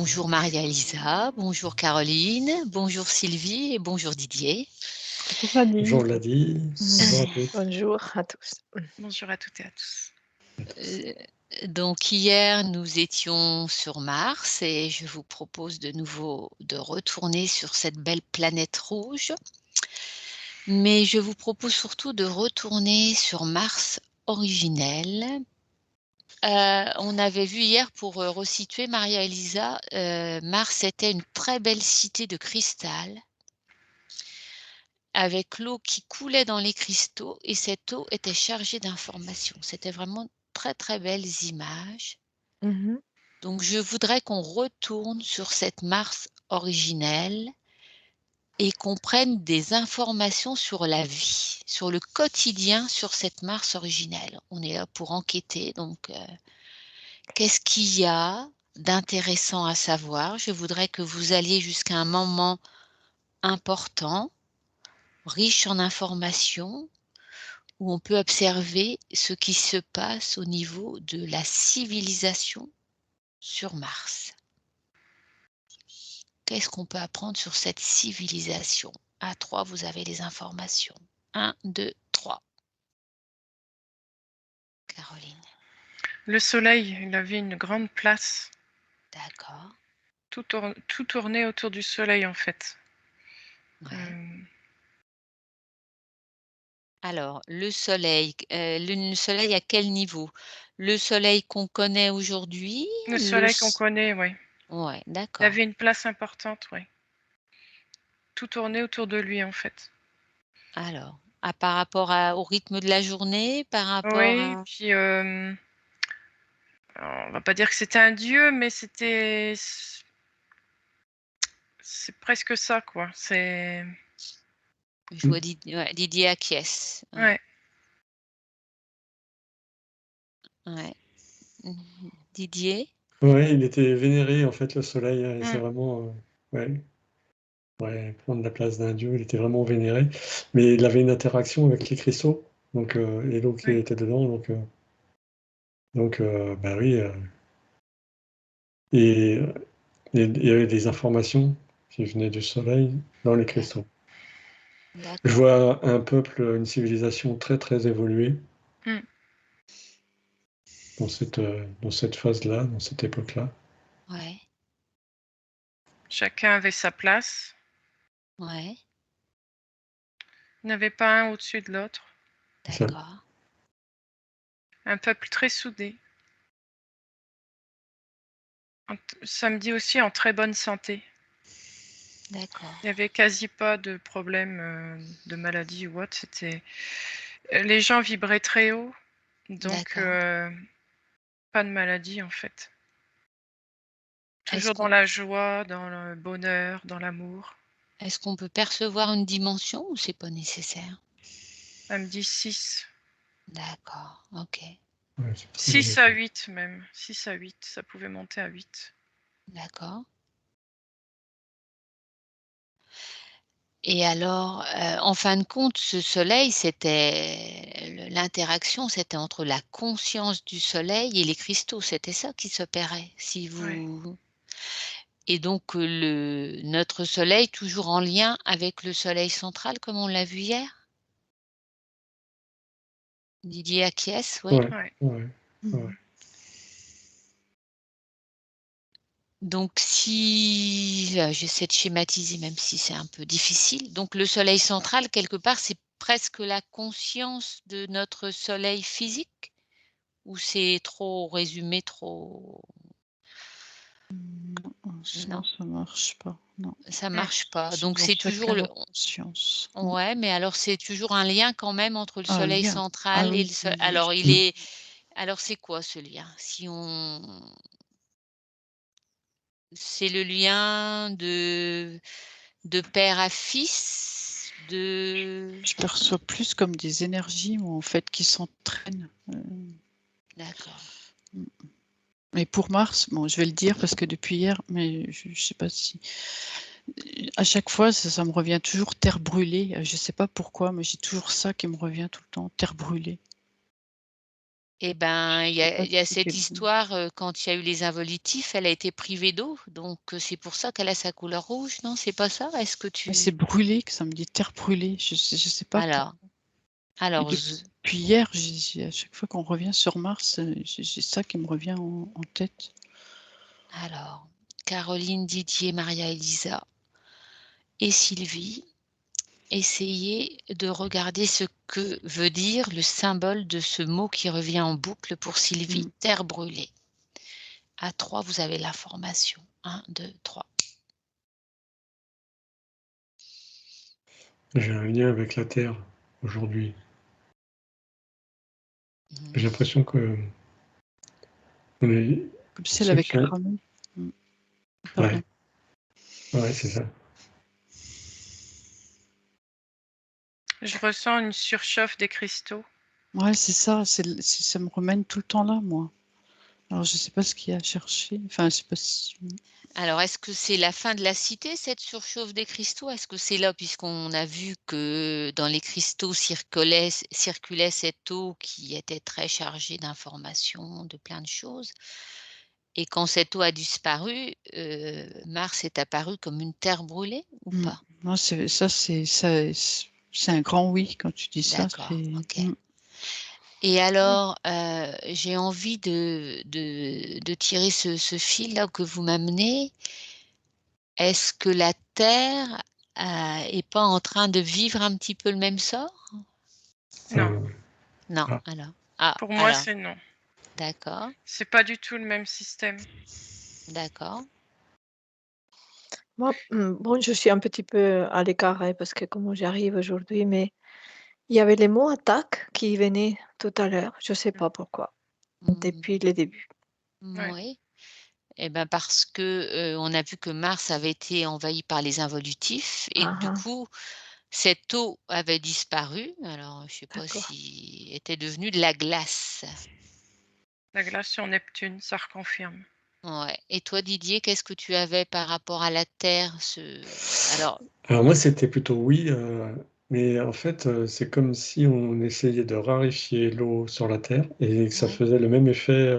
Bonjour Maria-Elisa, bonjour Caroline, bonjour Sylvie et bonjour Didier. Bonjour Vladi, bonjour à tous. Bonjour à tous. Bonjour à toutes et à tous. Donc hier, nous étions sur Mars et je vous propose de nouveau de retourner sur cette belle planète rouge. Mais je vous propose surtout de retourner sur Mars originel. On avait vu hier, pour resituer Maria-Elisa, Mars était une très belle cité de cristal avec l'eau qui coulait dans les cristaux et cette eau était chargée d'informations. C'était vraiment très, très belles images. Mhm. Donc je voudrais qu'on retourne sur cette Mars originelle et qu'on prenne des informations sur la vie, sur le quotidien sur cette Mars originelle. On est là pour enquêter, donc qu'est-ce qu'il y a d'intéressant à savoir? Je voudrais que vous alliez jusqu'à un moment important, riche en informations, où on peut observer ce qui se passe au niveau de la civilisation sur Mars. Qu'est-ce qu'on peut apprendre sur cette civilisation? À 3, vous avez les informations. 1, 2, 3. Caroline. Le soleil, il avait une grande place. D'accord. Tout tournait autour du soleil, en fait. Ouais. Alors, le soleil à quel niveau? Le soleil qu'on connaît aujourd'hui? Le soleil qu'on connaît, oui. Ouais, Il d'accord. avait une place importante, oui. Tout tournait autour de lui, en fait. Alors, par rapport au rythme de la journée, par rapport Oui, à... puis on va pas dire que c'était un dieu, mais c'est presque ça, quoi. C'est... Je vois Didier acquiesce. Ouais. Ouais. Didier? Ouais, il était vénéré en fait le soleil, c'est Mm. vraiment prendre la place d'un dieu, il était vraiment vénéré. Mais il avait une interaction avec les cristaux, donc et l'eau qui Oui. était dedans, donc bah oui, et il y avait des informations qui venaient du soleil dans les cristaux. D'accord. Je vois un peuple, une civilisation très très évoluée Mm. dans cette phase-là, dans cette époque-là. Ouais. Chacun avait sa place. Ouais. Il n'y en avait pas un au-dessus de l'autre. D'accord. Un peuple très soudé. Samedi aussi en très bonne santé. D'accord. Il n'y avait quasi pas de problème de maladie ou autre. Les gens vibraient très haut, donc pas de maladie en fait. Toujours dans la joie, dans le bonheur, dans l'amour. Est-ce qu'on peut percevoir une dimension ou c'est pas nécessaire? Elle me dit 6. D'accord, ok. Ouais, 6 à 8 même. 6 à 8, ça pouvait monter à 8. D'accord. Et alors, en fin de compte, ce soleil, l'interaction, c'était entre la conscience du soleil et les cristaux. C'était ça qui s'opérait. Ouais. Et donc, notre soleil, toujours en lien avec le soleil central, comme on l'a vu hier? Didier acquiesce, oui. Ouais. Donc j'essaie de schématiser même si c'est un peu difficile. Donc le soleil central, quelque part, c'est presque la conscience de notre soleil physique? Ou c'est trop résumé, trop... Non, ça marche pas. Non. Ça marche pas. Donc Souvent, c'est toujours chacun a conscience. Ouais, mais alors c'est toujours un lien quand même entre le soleil Lien. central et Oui, le alors alors c'est quoi ce lien? C'est le lien de père à fils, Je perçois plus comme des énergies, en fait, qui s'entraînent. D'accord. Mais pour Mars, bon, je vais le dire parce que depuis hier, mais je ne sais pas si... À chaque fois, ça me revient toujours terre brûlée. Je ne sais pas pourquoi, mais j'ai toujours ça qui me revient tout le temps, terre brûlée. Eh ben, il y Je sais pas a si cette c'était histoire, quand il y a eu les involutifs, elle a été privée d'eau, donc c'est pour ça qu'elle a sa couleur rouge, non, c'est pas ça? Est-ce que c'est tu brûlé, que ça me dit terre brûlée. Je sais pas alors pourquoi. Et alors z depuis hier, à chaque fois qu'on revient sur Mars, j'ai ça qui me revient en tête. alors Caroline, Didier, Maria Elisa et Sylvie, essayez de regarder ce que veut dire le symbole de ce mot qui revient en boucle pour Sylvie, Mmh. terre brûlée. À 3, vous avez l'information. 1, 2, 3. J'ai un lien avec la Terre aujourd'hui. Mmh. J'ai l'impression que on est Comme si elle ceux avait qui ont cramé. Mmh. Pardon. ouais, ouais, c'est ça. Je ressens une surchauffe des cristaux. Ouais, c'est ça, ça me remène tout le temps là, moi. Alors je sais pas ce qu'il y a à chercher. Enfin, je sais pas si Alors, est-ce que c'est la fin de la cité, cette surchauffe des cristaux? Est-ce que c'est là, puisqu'on a vu que dans les cristaux circulait cette eau qui était très chargée d'informations, de plein de choses et quand cette eau a disparu, Mars est apparu comme une terre brûlée ou mmh. pas? Non, c'est un grand oui quand tu dis ça, D'accord, OK. mmh. Et alors, j'ai envie de tirer ce fil-là que vous m'amenez. Est-ce que la Terre, est pas en train de vivre un petit peu le même sort? Non, Euh, Non, ah, pour moi, alors, c'est non. d'accord, C'est pas du tout le même système. d'accord, Moi, bon, je suis un petit peu à l'écart, hein, parce que comment j'arrive aujourd'hui, mais il y avait les mots attaque qui venaient tout à l'heure, je sais pas pourquoi, depuis mmh, le début. Ouais. moui. Et ben, parce que, on a vu que Mars avait été envahi par les involutifs et que Ah du ah, coup, cette eau avait disparu. Alors, je sais pas d'accord. si était devenue de la glace. La glace sur Neptune, ça reconfirme. Ouais. Et toi, Didier, qu'est-ce que tu avais par rapport à la Terre? Alors, alors moi, c'était plutôt oui, mais en fait, c'est comme si on essayait de raréfier l'eau sur la Terre et que ça ouais, faisait le même effet,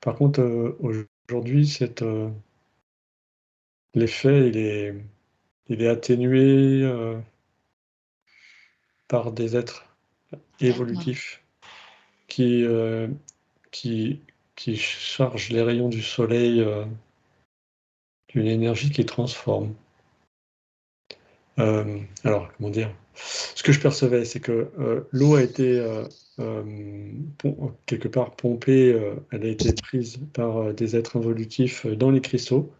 par contre, aujourd'hui, l'effet, il est atténué, par des êtres d'accord, évolutifs qui, qui qui chargent les rayons du soleil, d'une énergie qui transforme. Alors comment dire? Ce que je percevais, c'est que, l'eau a été, quelque part pompée, elle a été prise par, des êtres involutifs, dans les cristaux,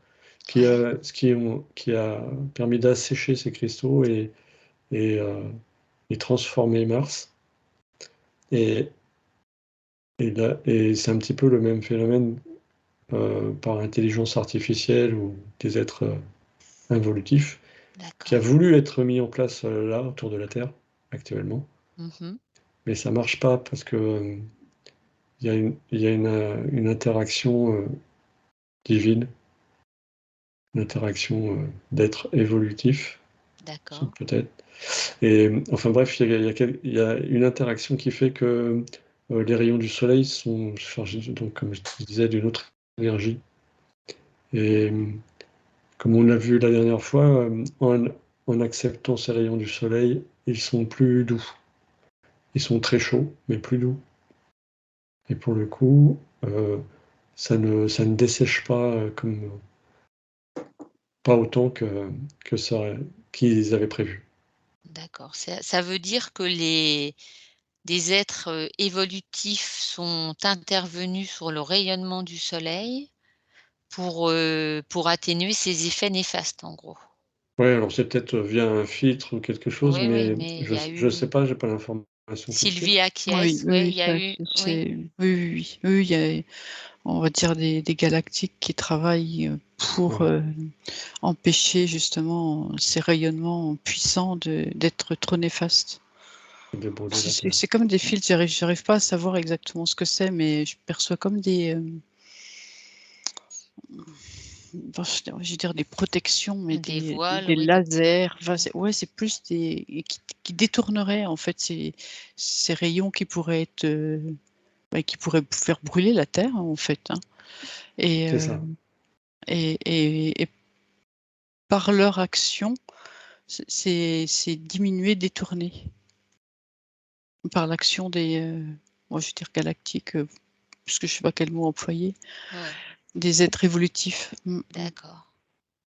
ouais, qui a permis d'assécher ces cristaux et transformer Mars et et c'est un petit peu le même phénomène, par intelligence artificielle ou des êtres, involutifs, qui a d'accord. voulu être mis en place, là, autour de la Terre, actuellement. Mmh. Mais ça marche pas parce que, il y a une interaction, divine, une interaction, d'êtres évolutifs, D'accord, peut-être et enfin bref, il y a une interaction qui fait que, les rayons du soleil sont chargés donc comme je te disais d'une autre énergie et comme on l'a vu la dernière fois, en acceptant ces rayons du soleil, ils sont plus doux. Ils sont très chauds, mais plus doux et pour le coup, ça ne dessèche pas, comme pas autant que ça qu'ils avaient prévu. d'accord. Ça veut dire que des êtres, évolutifs sont intervenus sur le rayonnement du soleil pour atténuer ses effets néfastes, en gros? Ouais, alors c'est peut-être, via un filtre ou quelque chose, Oui, oui, mais mais il y a je sais eu pas, j'ai pas l'information tout de suite. Sylvie Oui, acquiesce, oui, oui, oui, il y a ça eu oui, c'est oui, oui, oui. Oui, il y a, on va dire des galactiques qui travaillent, pour, Voilà, empêcher justement ces rayonnements puissants d'être trop néfastes. de brûler C'est la c'est Terre. c'est comme des fils, j'arrive pas à savoir exactement ce que c'est, mais je perçois comme enfin, je vais dire des protections, mais des voiles, des oui, des petits lasers, enfin, c'est plus des qui détourneraient en fait ces rayons qui pourraient être, qui pourraient faire brûler la Terre, en fait. Hein. Et, C'est ça. et par leur action, c'est diminué, détourné. Par l'action des, moi je vais dire galactiques, parce que je ne sais pas quel mot employer, Ouais, des êtres évolutifs. d'accord.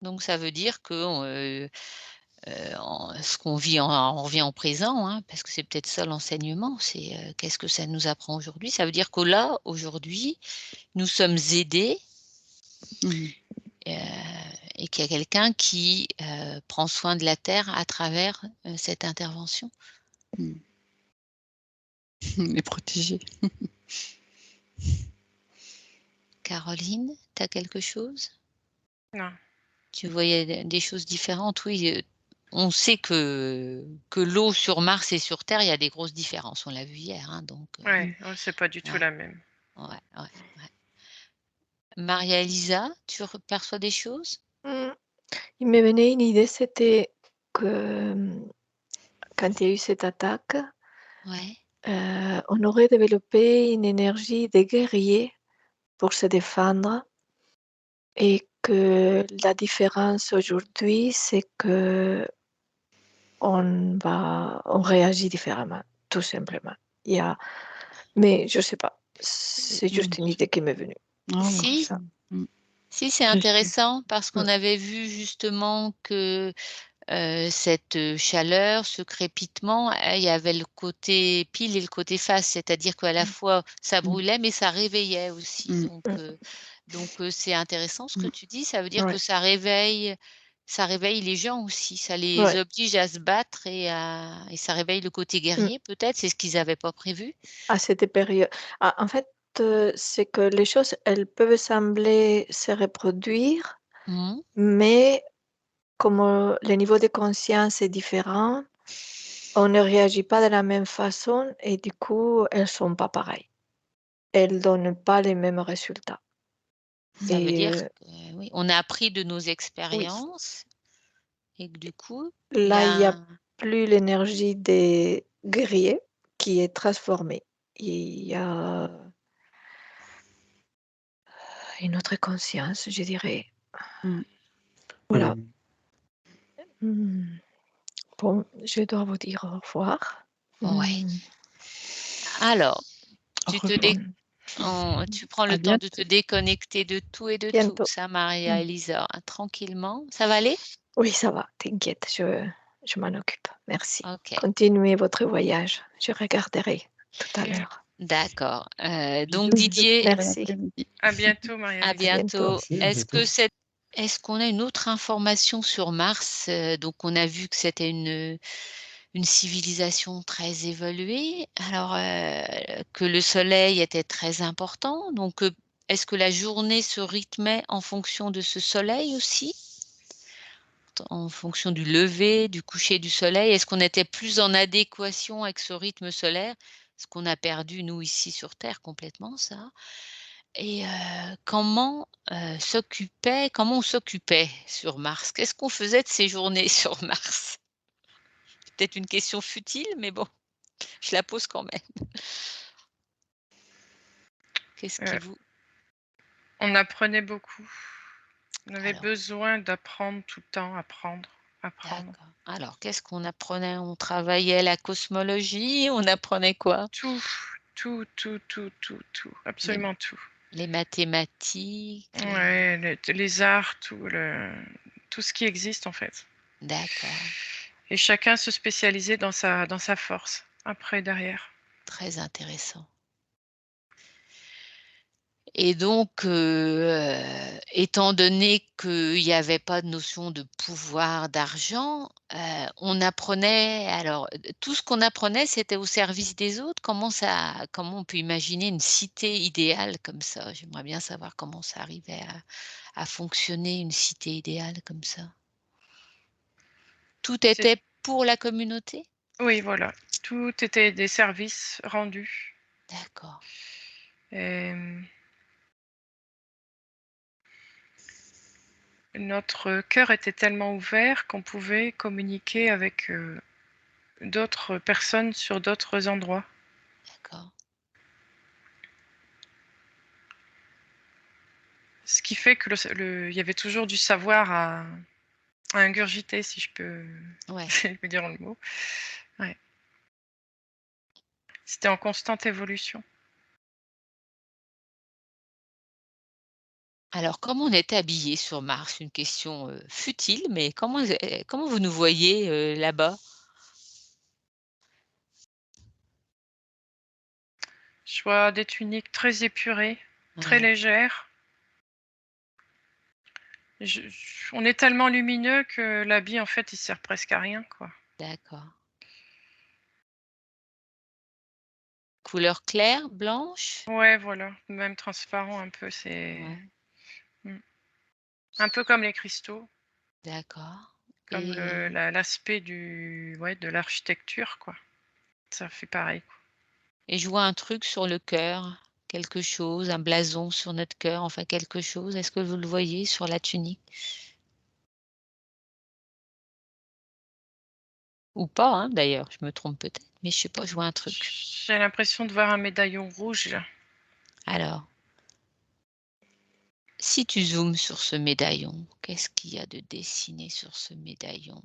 Donc ça veut dire que ce qu'on vit, on revient au présent, hein, parce que c'est peut-être ça l'enseignement, c'est qu'est-ce que ça nous apprend aujourd'hui? Ça veut dire que là, aujourd'hui, nous sommes aidés et qu'il y a quelqu'un qui prend soin de la Terre à travers cette intervention. Les protéger. Caroline, tu as quelque chose? Non. Tu voyais des choses différentes? Oui, on sait que l'eau sur Mars et sur Terre, il y a des grosses différences. On l'a vu hier, hein, donc Ouais, c'est pas du tout ouais. la même. Ouais. Maria-Elisa, tu perçois des choses? Il me venait une idée, c'était que quand il y a eu cette attaque, Ouais. on aurait développé une énergie de guerrier pour se défendre et que la différence aujourd'hui, c'est qu'on réagit différemment, tout simplement. Mais je ne sais pas, c'est juste une idée qui m'est venue. Comme Si, ça. si, c'est intéressant parce qu'on avait vu justement que cette chaleur, ce crépitement, il y avait le côté pile et le côté face, c'est-à-dire qu'à la fois ça brûlait, mais ça réveillait aussi. Donc c'est intéressant ce que tu dis, ça veut dire Ouais. que ça réveille les gens aussi, ça les Ouais. oblige à se battre et ça réveille le côté guerrier peut-être, c'est ce qu'ils n'avaient pas prévu? À cette période. En fait, c'est que les choses, elles peuvent sembler se reproduire, Mmh. mais comme le niveau de conscience est différent, on ne réagit pas de la même façon et du coup, elles ne sont pas pareilles. Elles ne donnent pas les mêmes résultats. Ça veut dire Et que oui, on a appris de nos oui, expériences et que du coup, il y là, il n'y a a plus l'énergie des guerriers qui est transformée. Il y a une autre conscience, je dirais. Voilà. Bon, je dois vous dire au revoir. ouais. Alors, Au tu revoir. tu prends le À temps de bientôt. te déconnecter de tout et de tout, Bientôt. ça, Maria-Elisa, hein, tranquillement. Ça va aller? Oui, ça va, t'inquiète, je m'en occupe. Merci. OK, Continuez votre voyage. Je regarderai tout à l'heure. d'accord. Donc Didier, Merci. À bientôt, à Maria-Lisa. bientôt. Merci, à bientôt. Est-ce qu'on a une autre information sur Mars? Donc on a vu que c'était une civilisation très évoluée, alors, que le soleil était très important, donc, est-ce que la journée se rythmait en fonction de ce soleil aussi? En fonction du lever, du coucher du soleil? Est-ce qu'on était plus en adéquation avec ce rythme solaire? Ce qu'on a perdu nous ici sur Terre complètement ça. Et comment on s'occupait sur Mars? Qu'est-ce qu'on faisait de ces journées sur Mars? C'est peut-être une question futile, mais bon, je la pose quand même. Qu'est-ce qui Euh, vous On apprenait beaucoup. On avait Alors, besoin d'apprendre tout le temps, apprendre. d'accord. Alors, qu'est-ce qu'on apprenait? On travaillait la cosmologie, on apprenait quoi? Tout, Les absolument tout. les mathématiques, Ouais, les arts, tout ce qui existe en fait. d'accord, Et chacun se spécialisait dans sa force, après, derrière. très intéressant. Et donc, étant donné qu'il y avait pas de notion de pouvoir, d'argent, on apprenait alors, tout ce qu'on apprenait, c'était au service des autres? Comment on peut imaginer une cité idéale comme ça? J'aimerais bien savoir comment ça arrivait à fonctionner, une cité idéale comme ça. Tout C'est- était pour la communauté? Oui, voilà. Tout était des services rendus. D'accord, Et notre cœur était tellement ouvert qu'on pouvait communiquer avec d'autres personnes sur d'autres endroits. d'accord. Ce qui fait que il y avait toujours du savoir à ingurgiter, si je peux, je peux dire le mot. Ouais. C'était en constante évolution. Alors, comment on est habillé sur Mars? Une question futile, mais comment vous nous voyez là-bas? Je vois des tuniques très épurées, très légères. On est tellement lumineux que l'habit, en fait, il sert presque à rien, quoi. D'accord. Couleur claire, blanche? Ouais, voilà, même transparent un peu, c'est un peu comme les cristaux. D'accord. Comme l'aspect de l'architecture, quoi. Ça fait pareil, quoi. Et je vois un truc sur le cœur, quelque chose, un blason sur notre cœur, enfin quelque chose. Est-ce que vous le voyez sur la tunique? Ou pas, hein, d'ailleurs, je me trompe peut-être, mais je sais pas, je vois un truc. J'ai l'impression de voir un médaillon rouge, là. Alors, si tu zoomes sur ce médaillon, qu'est-ce qu'il y a de dessiné sur ce médaillon?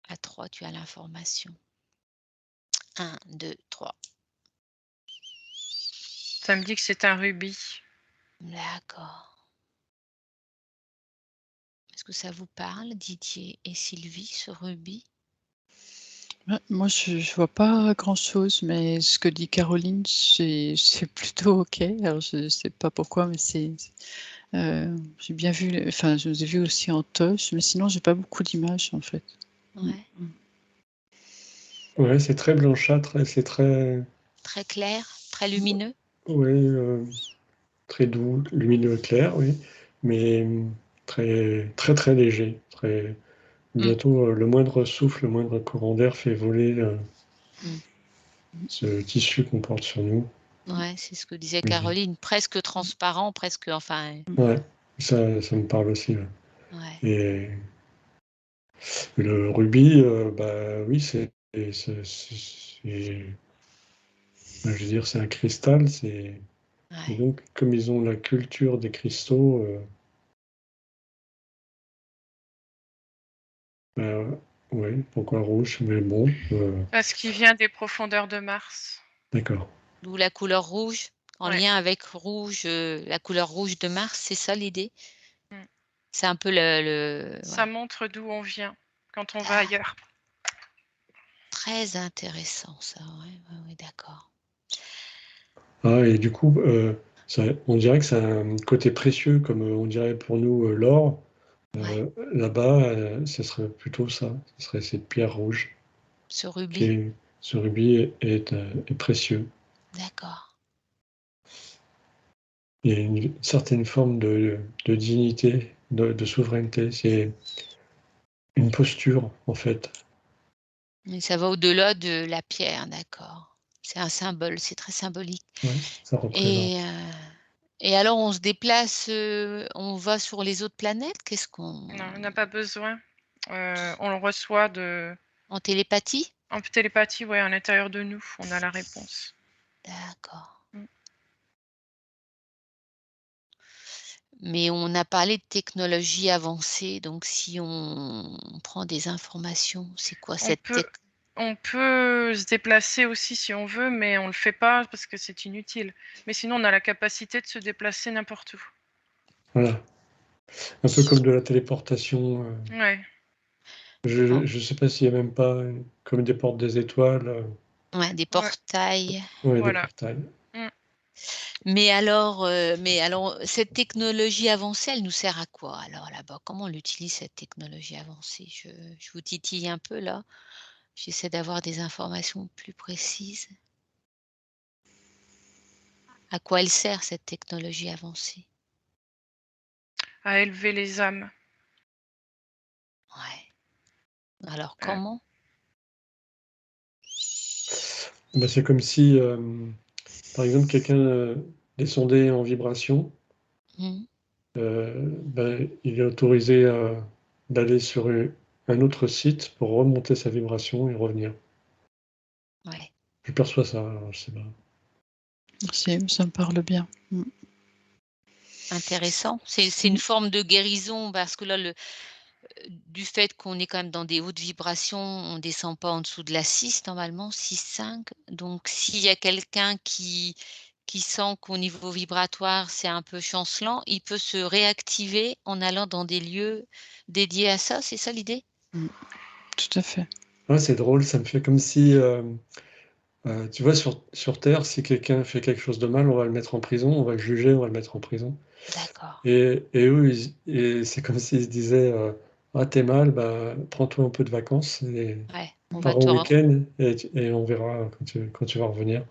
À 3, tu as l'information. 1, 2, 3. Ça me dit que c'est un rubis. D'accord. Est-ce que ça vous parle, Didier et Sylvie, ce rubis? Moi, je vois pas grand-chose, mais ce que dit Caroline, c'est plutôt OK. Alors je sais pas pourquoi, mais j'ai bien vu, enfin, je vous ai vu aussi en toche, mais sinon j'ai pas beaucoup d'images, en fait. Ouais. Ouais, c'est très blanchâtre et c'est très... Très clair, très lumineux? Oui, très doux, lumineux, clair, oui, mais très, très, très léger. Bientôt, le moindre souffle, le moindre courant d'air fait voler ce tissu qu'on porte sur nous. Ouais, c'est ce que disait Caroline, presque transparent, presque, enfin. Ouais, ça me parle aussi. Ouais. Ouais. Et le rubis, bah oui, je veux dire, c'est un cristal. Et donc, comme ils ont la culture des cristaux, bah, ouais, pourquoi rouge? Mais bon, Parce qu'il vient des profondeurs de Mars. d'accord. D'où la couleur rouge, en Ouais. lien avec rouge, la couleur rouge de Mars, c'est ça l'idée? C'est un peu Ça montre d'où on vient quand on va ailleurs. Très intéressant ça, ouais, d'accord. Ah, et du coup, on dirait que c'est un côté précieux, comme on dirait pour nous l'or. Là-bas, ce serait plutôt ça. Ce serait cette pierre rouge. Ce rubis? Ce rubis est précieux. D'accord. Il y a une certaine forme de dignité, de souveraineté. C'est une posture, en fait. Et ça va au-delà de la pierre, d'accord. C'est un symbole, c'est très symbolique. Ouais, ça représente. Et alors on se déplace, on va sur les autres planètes? Qu'est-ce qu'on... Non, on n'a pas besoin. On le reçoit En télépathie? en télépathie, ouais, à l'intérieur de nous. On a la réponse. D'accord. Mais on a parlé de technologie avancée, donc si on prend des informations, c'est quoi cette On peut se déplacer aussi si on veut, mais on le fait pas parce que c'est inutile. Mais sinon, on a la capacité de se déplacer n'importe où. Voilà. Un peu comme de la téléportation. Ouais. Je ne sais pas s'il n'y a même pas comme des portes des étoiles. Ouais, des portails. Ouais, Voilà. des portails. Mais alors, cette technologie avancée, elle nous sert à quoi alors là-bas? Comment on l'utilise cette technologie avancée? Je vous titille un peu là. J'essaie d'avoir des informations plus précises. À quoi elle sert cette technologie avancée? À élever les âmes. Ouais. Alors comment? Bah, c'est comme si, par exemple, quelqu'un descendait en vibration. Il est autorisé d'aller sur un autre site pour remonter sa vibration et revenir. Ouais. Je perçois ça, alors je sais pas. Merci, ça me parle bien. Intéressant. C'est une forme de guérison parce que là, du fait qu'on est quand même dans des hautes vibrations, on ne descend pas en dessous de la 6 normalement, 6-5. Donc s'il y a quelqu'un qui sent qu'au niveau vibratoire, c'est un peu chancelant, il peut se réactiver en allant dans des lieux dédiés à ça, c'est ça l'idée? Tout à fait. Ouais, c'est drôle, ça me fait comme si, tu vois, sur Terre, si quelqu'un fait quelque chose de mal, on va le mettre en prison, on va le juger, on va le mettre en prison. D'accord. Et eux, c'est comme s'ils se disaient, ah, t'es mal, bah, prends-toi un peu de vacances et Ouais, on va pars te au week-end et on verra quand tu vas revenir.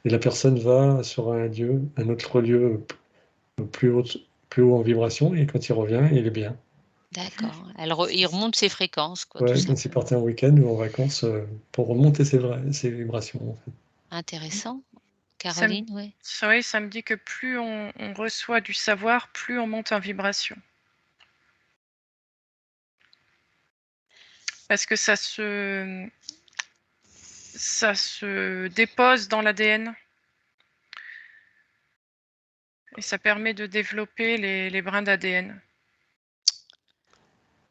Et la personne va sur un autre lieu plus haut, plus haut en vibration, et quand il revient, il est bien. D'accord. Il remonte ses fréquences, quoi, tout Ouais, comme s'il simplement. partait en week-end ou en vacances pour remonter ses vibrations, en fait. Intéressant. Ça me, Caroline, oui. oui, ça me dit que plus on reçoit du savoir, plus on monte en vibration. Parce que ça se dépose dans l'ADN. Et ça permet de développer les brins d'ADN.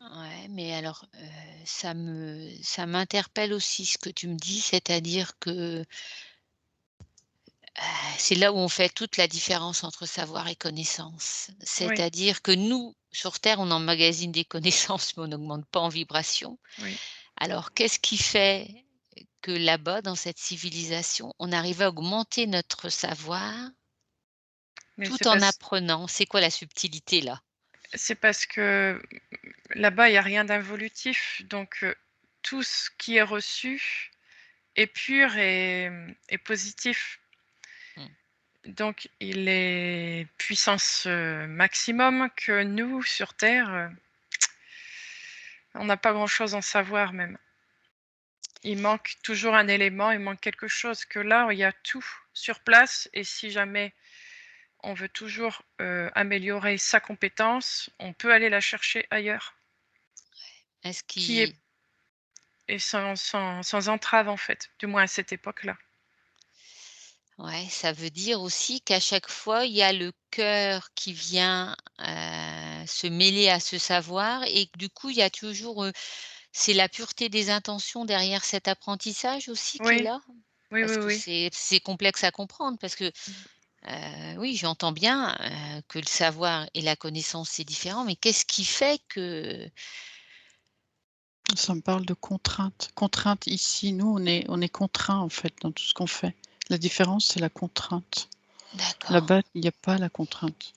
Ouais, mais alors, ça m'interpelle aussi ce que tu me dis, c'est-à-dire que, c'est là où on fait toute la différence entre savoir et connaissance. Oui, C'est-à-dire que nous, sur terre, on emmagasine des connaissances, mais on n'augmente pas en vibration. oui. Alors qu'est-ce qui fait que là-bas, dans cette civilisation, on arrive à augmenter notre savoir Mais tout en apprenant? C'est quoi la subtilité là? c'est parce que là-bas, il n'y a rien d'involutif. Donc, tout ce qui est reçu est pur et positif. Donc, il est puissance maximum que nous, sur Terre, on n'a pas grand-chose en savoir même. Il manque toujours un élément, il manque quelque chose, que là, il y a tout sur place. Et si jamais on veut toujours améliorer sa compétence, on peut aller la chercher ailleurs. Est-ce Qui est qu'il et sans entrave, en fait, du moins à cette époque-là. Ouais, ça veut dire aussi qu'à chaque fois, il y a le cœur qui vient, se mêler à ce savoir et que du coup, il y a toujours, c'est la pureté des intentions derrière cet apprentissage aussi qui est Oui, là? oui, oui, Parce que oui. c'est complexe à comprendre parce que, oui, j'entends bien, que le savoir et la connaissance, c'est différent, mais qu'est-ce qui fait que Ça me parle de contrainte. Contrainte ici, nous, on est contraint en fait dans tout ce qu'on fait. La différence, c'est la contrainte. d'accord. Là-bas, il n'y a pas la contrainte.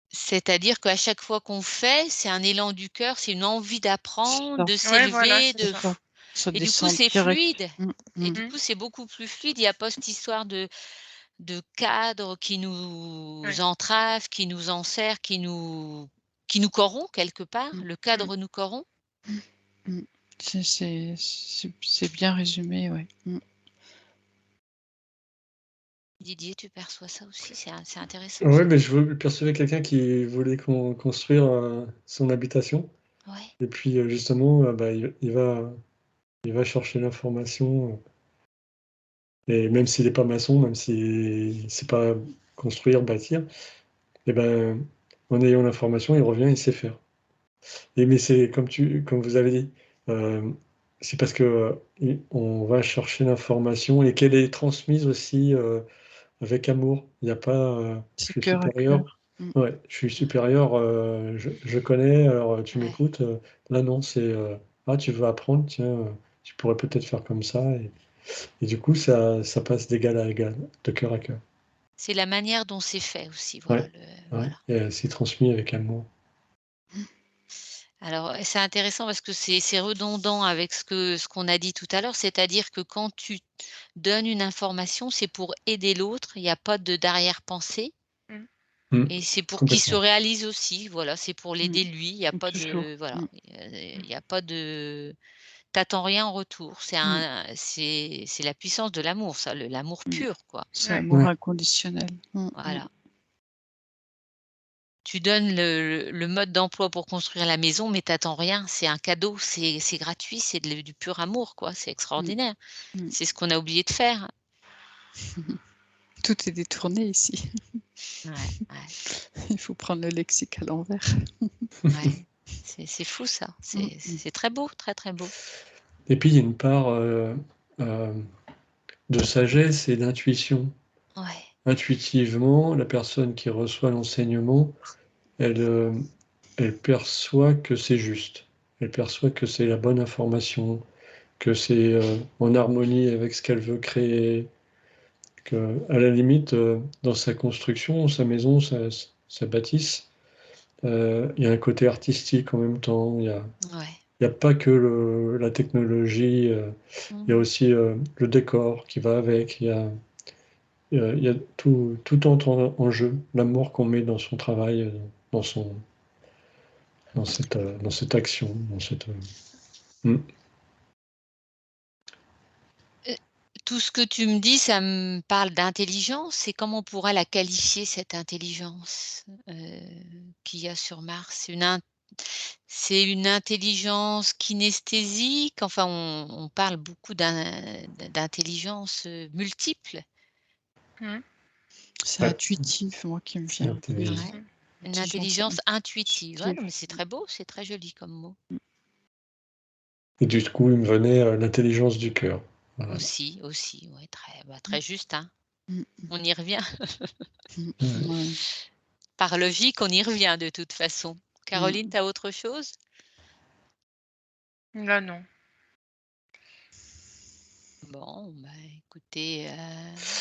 C'est-à-dire qu'à chaque fois qu'on fait, c'est un élan du cœur, c'est une envie d'apprendre, de Ouais, voilà, s'élever, c'est de ça. Ça et du coup, descend c'est direct. fluide et Mm. du coup, c'est beaucoup plus fluide. Il n'y a pas cette histoire de cadre qui nous Ouais. entrave, qui nous enserre, qui nous corrompt quelque part. Mm. Le cadre nous corrompt. Mm. C'est bien résumé, ouais. Didier, tu perçois ça aussi? C'est intéressant Ouais, ça. mais je percevais quelqu'un qui voulait construire son habitation. Ouais, Et puis justement, bah, il va chercher l'information. Et même s'il n'est pas maçon, même s'il ne sait pas construire, bâtir, et ben, en ayant l'information, il revient, il sait faire. Et mais c'est comme vous avez dit, c'est parce que on va chercher l'information et qu'elle est transmise aussi avec amour. Il n'y a pas je C'est suis cœur à supérieur. cœur. Mm. Ouais, je suis supérieur, je connais, alors tu ouais. m'écoutes. Là, non, c'est ah, tu veux apprendre, tiens, tu pourrais peut-être faire comme ça. Et du coup, ça passe d'égal à égal, de cœur à cœur. C'est la manière dont c'est fait aussi, voilà Ouais, le ouais. voilà. Et c'est transmis avec amour. Alors, c'est intéressant parce que c'est redondant avec ce qu'on a dit tout à l'heure, c'est-à-dire que quand tu donnes une information, c'est pour aider l'autre, il y a pas de d'arrière-pensée Mm. Mm, et c'est pour qu'il se complètement. réalise aussi, voilà, c'est pour l'aider lui, il y a pas Toujours. de voilà, Mm. il y a pas de t'attends rien en retour. Mm. C'est la puissance de l'amour ça, l'amour Mm. pur quoi, C'est Ouais. amour Ouais. inconditionnel. voilà. Tu donnes le mode d'emploi pour construire la maison, mais t'attends rien, c'est un cadeau, c'est gratuit, c'est du pur amour quoi, c'est Mm. extraordinaire. Mm. C'est ce qu'on a oublié de faire. Tout est détourné ici. Il faut prendre le lexique à l'envers. Ouais. C'est fou ça. C'est très beau, très très beau. Et puis il y a une part de sagesse et d'intuition. Ouais. Intuitivement, la personne qui reçoit l'enseignement, elle perçoit que c'est juste. Elle perçoit que c'est la bonne information, que c'est en harmonie avec ce qu'elle veut créer, que, à la limite, dans sa construction, sa maison, sa bâtisse, il y a un côté artistique en même temps. Il n'y a pas que la technologie, il y a aussi le décor qui va avec. Il y a tout entre en jeu, l'amour qu'on met dans son travail, dans cette action, Tout ce que tu me dis, ça me parle d'intelligence. Et comment on pourrait la qualifier, cette intelligence qu'il y a sur Mars? C'est une intelligence kinesthésique. Enfin, on parle beaucoup d'intelligence multiple. C'est intuitif, moi, qui me vient. Une intelligence intuitive. Ouais, non, mais c'est très beau, c'est très joli comme mot. Et du coup, il me venait l'intelligence du cœur. Voilà. Aussi, ouais, très juste. Hein. On y revient. Par logique, on y revient de toute façon. Caroline, tu as autre chose? Là, non. Bon, bah, écoutez,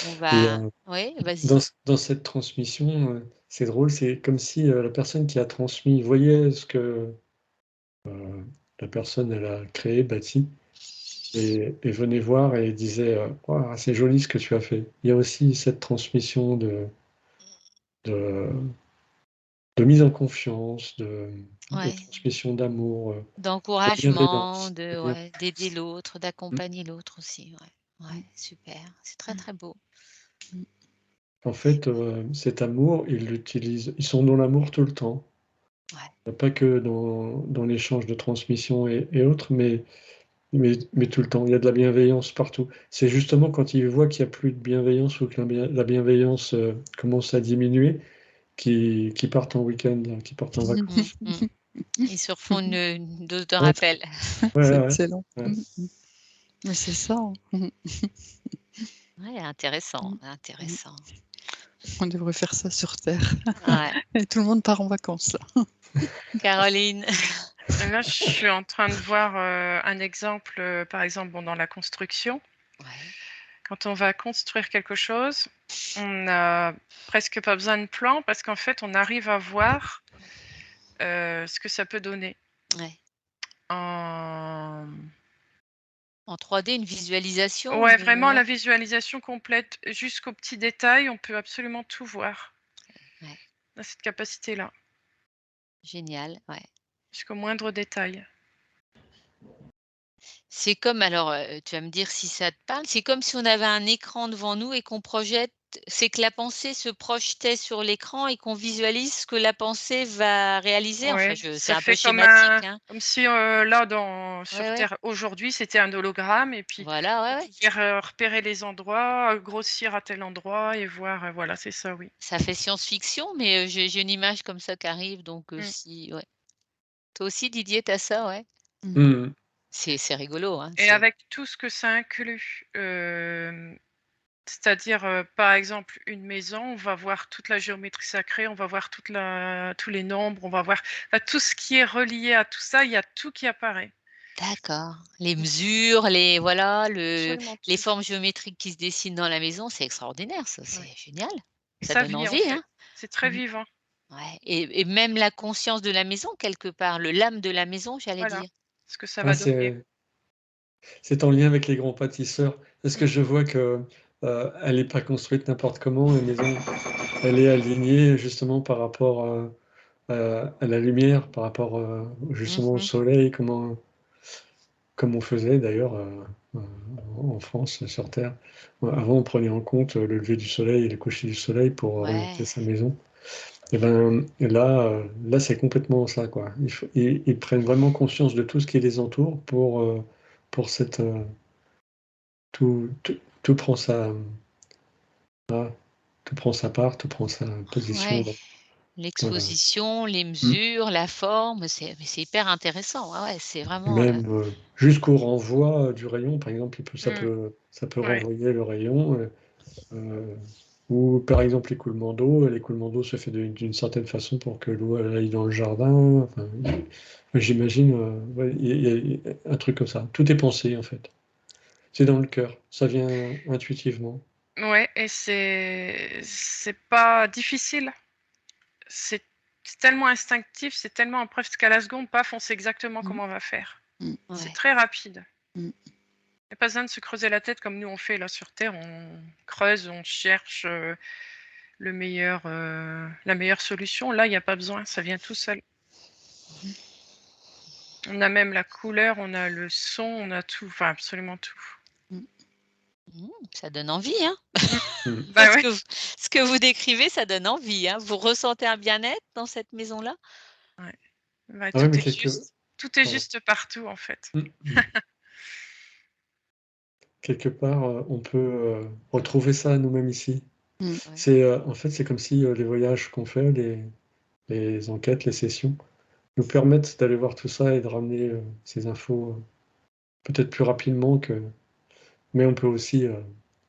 on va... Oui, vas-y. Dans cette transmission, c'est drôle, c'est comme si la personne qui a transmis voyait ce que la personne elle a créé, bâti, et venait voir et disait Ouah, c'est joli ce que tu as fait. Il y a aussi cette transmission de mise en confiance, de transmission d'amour, d'encouragement, d'aider l'autre, d'accompagner l'autre aussi. Ouais, super. C'est très très beau. En fait, cet amour, ils l'utilisent. Ils sont dans l'amour tout le temps. Pas que dans l'échange de transmission et autres, mais tout le temps. Il y a de la bienveillance partout. C'est justement quand ils voient qu'il n'y a plus de bienveillance ou que la bienveillance commence à diminuer, qu'ils partent en week-end, qu'ils partent en vacances. Ils se refont une dose de rappel. C'est excellent. Mais c'est ça. Ouais, intéressant, intéressant. On devrait faire ça sur Terre. Ouais. Et tout le monde part en vacances, là. Caroline. Là, je suis en train de voir un exemple, par exemple, dans la construction. Quand on va construire quelque chose, on n'a presque pas besoin de plan parce qu'en fait, on arrive à voir ce que ça peut donner. En 3D, une visualisation? Ouais, vraiment la visualisation complète jusqu'aux petits détails, on peut absolument tout voir. On a cette capacité-là. Génial, ouais. Jusqu'au moindre détail. C'est comme, alors, tu vas me dire si ça te parle, c'est comme si on avait un écran devant nous et qu'on projette, c'est que la pensée se projetait sur l'écran et qu'on visualise ce que la pensée va réaliser. Enfin, c'est un peu schématique, hein. Comme si là, sur Terre, aujourd'hui, c'était un hologramme et puis voilà, on pouvait repérer les endroits, grossir à tel endroit et voir, voilà, c'est ça, oui. Ça fait science-fiction, mais j'ai une image comme ça qui arrive, donc si, ouais. Toi aussi, Didier, tu as ça, ouais? C'est rigolo, hein. Et avec tout ce que ça inclut, c'est-à-dire, par exemple, une maison, on va voir toute la géométrie sacrée, on va voir tous les nombres, on va voir tout ce qui est relié à tout ça, il y a tout qui apparaît. D'accord. Les mesures, les formes géométriques qui se dessinent dans la maison, c'est extraordinaire ça, c'est génial. Ça donne vit, envie, en fait. hein? C'est très vivant. Ouais, et même la conscience de la maison quelque part, l'âme de la maison, j'allais dire. Ce que ça va donner. C'est en lien avec les grands pâtisseurs. Parce que je vois que elle n'est pas construite n'importe comment, la maison. Elle est alignée justement par rapport à la lumière, par rapport justement au soleil, comme on faisait d'ailleurs en France, sur Terre. Avant, on prenait en compte le lever du soleil et le coucher du soleil pour orienter sa maison. Et ben là, c'est complètement ça, quoi. Ils prennent vraiment conscience de tout ce qui les entoure pour cette tout prend prend sa part, tout prend sa position. Ouais. Voilà. L'exposition, les mesures, la forme, c'est hyper intéressant. Ouais, c'est vraiment. Même jusqu'au renvoi du rayon, par exemple, ça peut Ouais. renvoyer le rayon. Ou par exemple l'écoulement d'eau. L'écoulement d'eau se fait d'une certaine façon pour que l'eau elle aille dans le jardin. Enfin, j'imagine, ouais, il y a un truc comme ça. Tout est pensé en fait. C'est dans le cœur. Ça vient intuitivement. Ouais, et c'est pas difficile. C'est tellement instinctif, c'est tellement presque à la seconde, paf, on sait exactement comment on va faire. Mm. C'est Ouais. très rapide. Mm. Il n'y a pas besoin de se creuser la tête comme nous on fait là sur Terre. On creuse, on cherche la meilleure solution. Là, il n'y a pas besoin, ça vient tout seul. On a même la couleur, on a le son, on a tout, enfin absolument tout. Ça donne envie, hein. Bah ouais. Ce que vous décrivez, ça donne envie, hein. Vous ressentez un bien-être dans cette maison-là? Bah, Ah ouais, mais tout est juste partout en fait. Quelque part, on peut retrouver ça nous-mêmes ici. Mm. C'est en fait, c'est comme si les voyages qu'on fait, les enquêtes, les sessions, nous permettent d'aller voir tout ça et de ramener ces infos peut-être plus rapidement que. Mais on peut aussi,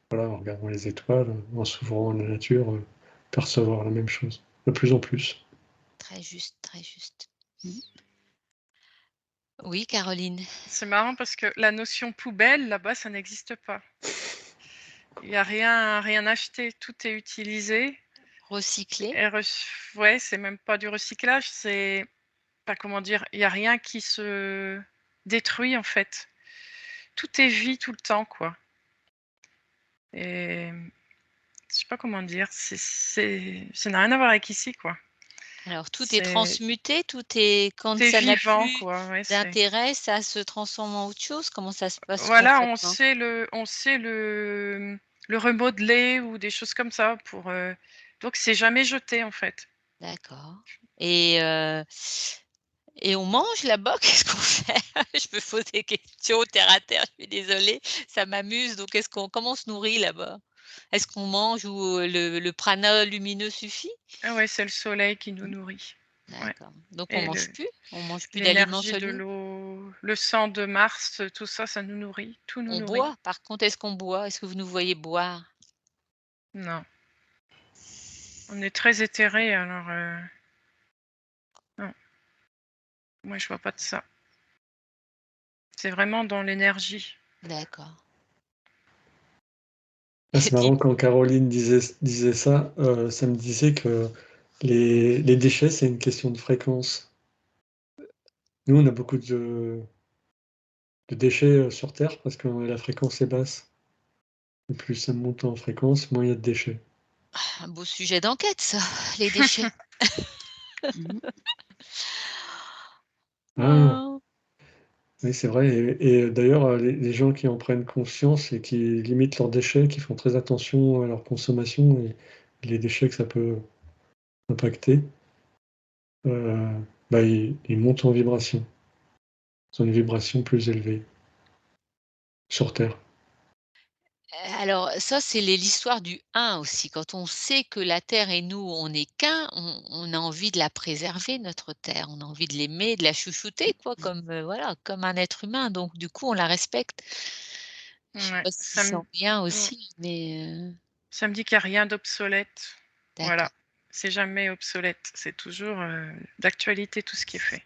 voilà, en regardant les étoiles, en s'ouvrant à la nature, percevoir la même chose, de plus en plus. Très juste, très juste. Mm. Oui, Caroline? C'est marrant parce que la notion poubelle, là-bas, ça n'existe pas. Il n'y a rien acheté, tout est utilisé. Recycler? Et ouais, c'est même pas du recyclage, c'est pas comment dire, il n'y a rien qui se détruit en fait. Tout est vie tout le temps, quoi. Et je sais pas comment dire, ça n'a rien à voir avec ici, quoi. Alors tout est C'est transmuté, tout est quand tout est ça n'a vivant, plus quoi. Ouais, d'intérêt, ça se transforme en autre chose? Comment ça se passe voilà, on concrètement? sait le remodeler ou des choses comme ça pour. Donc c'est jamais jeté en fait. D'accord. Et on mange là-bas? Qu'est-ce qu'on fait? Je me pose des questions terre à terre, je suis désolée, ça m'amuse. Donc comment on se nourrit là-bas? Est-ce qu'on mange ou le prana lumineux suffit? Ah ouais, c'est le soleil qui nous nourrit. Ouais. D'accord. Donc Et on mange plus d'aliments l'énergie de solides? l'eau, le sang de Mars, tout ça, ça nous nourrit. Tout nous On nourrit. boit? Par contre, est-ce qu'on boit? Est-ce que vous nous voyez boire? Non. On est très éthéré, alors non. Moi, je vois pas de ça. C'est vraiment dans l'énergie. D'accord. Ah, c'est marrant, quand Caroline disait ça, ça me disait que les déchets, c'est une question de fréquence. Nous, on a beaucoup de déchets sur Terre parce que la fréquence est basse. Et plus ça monte en fréquence, moins il y a de déchets. Un beau sujet d'enquête ça, les déchets. Mm. Ah, Oh. oui, c'est vrai. Et d'ailleurs, les gens qui en prennent conscience et qui limitent leurs déchets, qui font très attention à leur consommation et les déchets que ça peut impacter, bah, ils montent en vibration. Ils ont une vibration plus élevée sur Terre. Alors ça, c'est l'histoire du un aussi. Quand on sait que la terre et nous, on n'est qu'un, on a envie de la préserver, notre terre. On a envie de l'aimer, de la chouchouter, quoi, comme, voilà, comme un être humain. Donc du coup, on la respecte. Je sais Ouais. pas si c'est en lien Ouais. aussi, mais Ça me dit qu'il n'y a rien d'obsolète. d'accord. Voilà. C'est jamais obsolète. C'est toujours d'actualité tout ce qui est fait.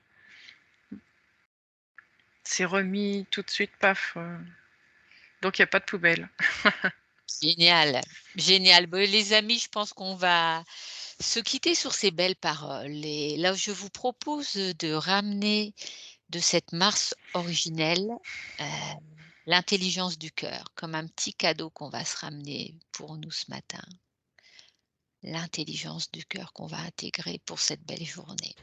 C'est remis tout de suite, paf. Donc il n'y a pas de poubelle. Génial, génial. Bah, les amis, je pense qu'on va se quitter sur ces belles paroles et là, je vous propose, de ramener de cette Mars originelle, heu, l'intelligence du cœur, comme un petit cadeau qu'on va se ramener pour nous ce matin. L'intelligence du cœur qu'on va intégrer pour cette belle journée.